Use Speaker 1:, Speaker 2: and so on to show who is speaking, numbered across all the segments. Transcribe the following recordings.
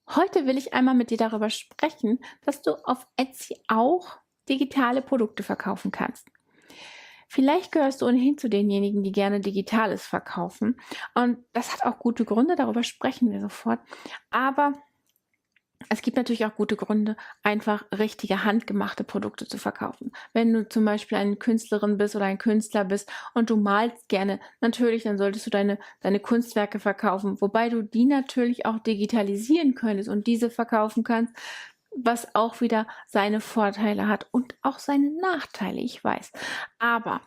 Speaker 1: Heute will ich einmal mit dir darüber sprechen, dass du auf Etsy auch digitale Produkte verkaufen kannst. Vielleicht gehörst du ohnehin zu denjenigen, die gerne Digitales verkaufen. Und das hat auch gute Gründe, darüber sprechen wir sofort. Aber es gibt natürlich auch gute Gründe, einfach richtige handgemachte Produkte zu verkaufen. Wenn du zum Beispiel eine Künstlerin bist oder ein Künstler bist und du malst gerne, natürlich, dann solltest du deine Kunstwerke verkaufen, wobei du die natürlich auch digitalisieren könntest und diese verkaufen kannst, was auch wieder seine Vorteile hat und auch seine Nachteile, ich weiß. Aber,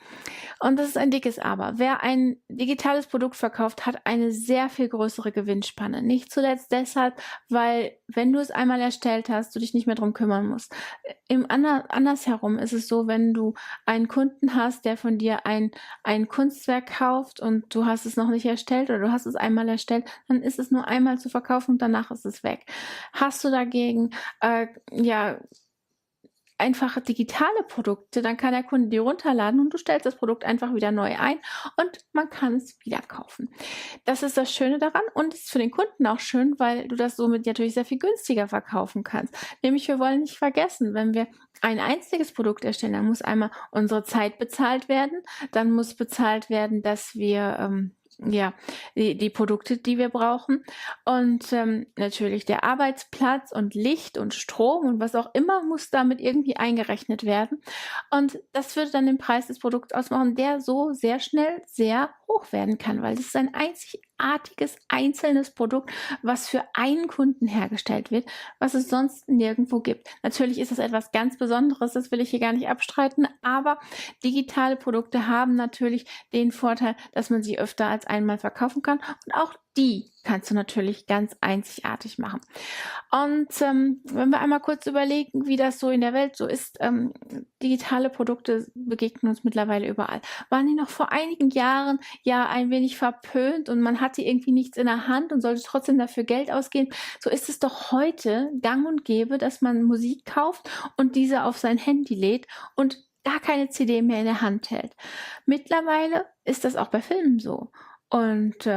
Speaker 1: und das ist ein dickes Aber, wer ein digitales Produkt verkauft, hat eine sehr viel größere Gewinnspanne. Nicht zuletzt deshalb, weil wenn du es einmal erstellt hast, du dich nicht mehr drum kümmern musst. Andersherum ist es so, wenn du einen Kunden hast, der von dir ein Kunstwerk kauft und du hast es noch nicht erstellt oder du hast es einmal erstellt, dann ist es nur einmal zu verkaufen und danach ist es weg. Hast du dagegen ja, einfache digitale Produkte, dann kann der Kunde die runterladen und du stellst das Produkt einfach wieder neu ein und man kann es wieder kaufen. Das ist das Schöne daran und es ist für den Kunden auch schön, weil du das somit natürlich sehr viel günstiger verkaufen kannst. Nämlich, wir wollen nicht vergessen, wenn wir ein einziges Produkt erstellen, dann muss einmal unsere Zeit bezahlt werden, dann muss bezahlt werden, dass wir ja, die Produkte, die wir brauchen und natürlich der Arbeitsplatz und Licht und Strom und was auch immer muss damit irgendwie eingerechnet werden. Und das würde dann den Preis des Produkts ausmachen, der so sehr schnell sehr hoch werden kann, weil das ist ein einzigartiges, einzelnes Produkt, was für einen Kunden hergestellt wird, was es sonst nirgendwo gibt. Natürlich ist das etwas ganz Besonderes, das will ich hier gar nicht abstreiten, aber digitale Produkte haben natürlich den Vorteil, dass man sie öfter als einmal verkaufen kann und auch die kannst du natürlich ganz einzigartig machen. Und wenn wir einmal kurz überlegen, wie das so in der Welt so ist, digitale Produkte begegnen uns mittlerweile überall. Waren die noch vor einigen Jahren ja ein wenig verpönt und man hatte irgendwie nichts in der Hand und sollte trotzdem dafür Geld ausgeben, so ist es doch heute gang und gäbe, dass man Musik kauft und diese auf sein Handy lädt und gar keine CD mehr in der Hand hält. Mittlerweile ist das auch bei Filmen so. Und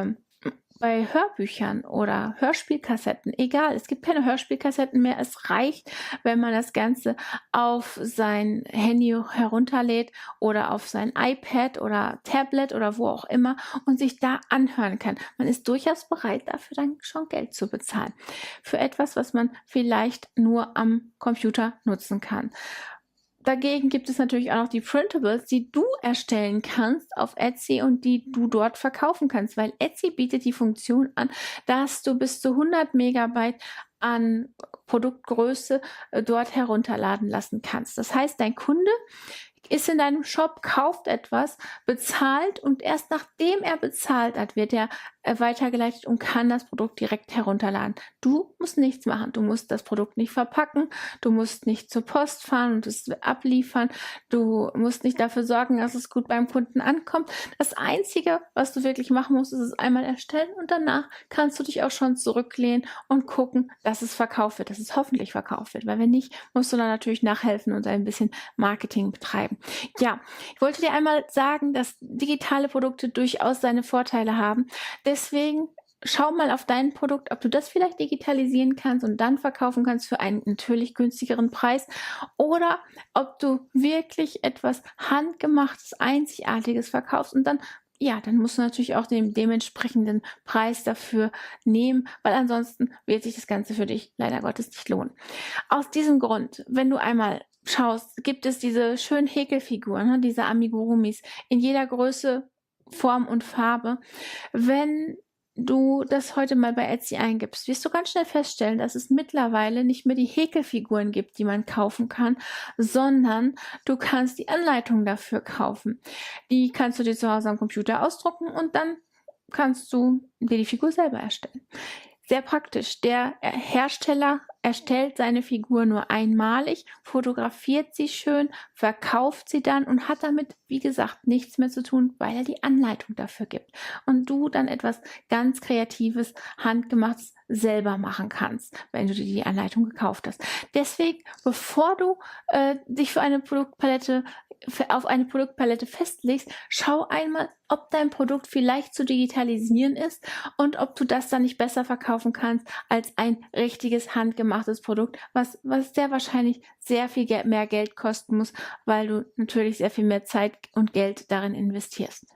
Speaker 1: bei Hörbüchern oder Hörspielkassetten, egal, es gibt keine Hörspielkassetten mehr. Es reicht, wenn man das Ganze auf sein Handy herunterlädt oder auf sein iPad oder Tablet oder wo auch immer und sich da anhören kann. Man ist durchaus bereit, dafür dann schon Geld zu bezahlen. Für etwas, was man vielleicht nur am Computer nutzen kann. Dagegen gibt es natürlich auch noch die Printables, die du erstellen kannst auf Etsy und die du dort verkaufen kannst, weil Etsy bietet die Funktion an, dass du bis zu 100 Megabyte an Produktgröße dort herunterladen lassen kannst. Das heißt, dein Kunde ist in deinem Shop, kauft etwas, bezahlt und erst nachdem er bezahlt hat, wird er weitergeleitet und kann das Produkt direkt herunterladen. Du musst nichts machen. Du musst das Produkt nicht verpacken. Du musst nicht zur Post fahren und es abliefern. Du musst nicht dafür sorgen, dass es gut beim Kunden ankommt. Das Einzige, was du wirklich machen musst, ist es einmal erstellen und danach kannst du dich auch schon zurücklehnen und gucken, dass es verkauft wird, dass es hoffentlich verkauft wird. Weil wenn nicht, musst du dann natürlich nachhelfen und ein bisschen Marketing betreiben. Ja, ich wollte dir einmal sagen, dass digitale Produkte durchaus seine Vorteile haben. Deswegen schau mal auf dein Produkt, ob du das vielleicht digitalisieren kannst und dann verkaufen kannst für einen natürlich günstigeren Preis oder ob du wirklich etwas Handgemachtes, Einzigartiges verkaufst und dann ja, dann musst du natürlich auch den dementsprechenden Preis dafür nehmen, weil ansonsten wird sich das Ganze für dich leider Gottes nicht lohnen. Aus diesem Grund, wenn du einmal schaust, gibt es diese schönen Häkelfiguren, ne, diese Amigurumis in jeder Größe, Form und Farbe. Wenn du das heute mal bei Etsy eingibst, wirst du ganz schnell feststellen, dass es mittlerweile nicht mehr die Häkelfiguren gibt, die man kaufen kann, sondern du kannst die Anleitung dafür kaufen. Die kannst du dir zu Hause am Computer ausdrucken und dann kannst du dir die Figur selber erstellen. Sehr praktisch. Der Hersteller erstellt seine Figur nur einmalig, fotografiert sie schön, verkauft sie dann und hat damit, wie gesagt, nichts mehr zu tun, weil er die Anleitung dafür gibt. Und du dann etwas ganz Kreatives, Handgemachtes selber machen kannst, wenn du dir die Anleitung gekauft hast. Deswegen, bevor du dich auf eine Produktpalette festlegst, schau einmal, ob dein Produkt vielleicht zu digitalisieren ist und ob du das dann nicht besser verkaufen kannst als ein richtiges handgemachtes Produkt, was sehr wahrscheinlich sehr viel mehr Geld kosten muss, weil du natürlich sehr viel mehr Zeit und Geld darin investierst.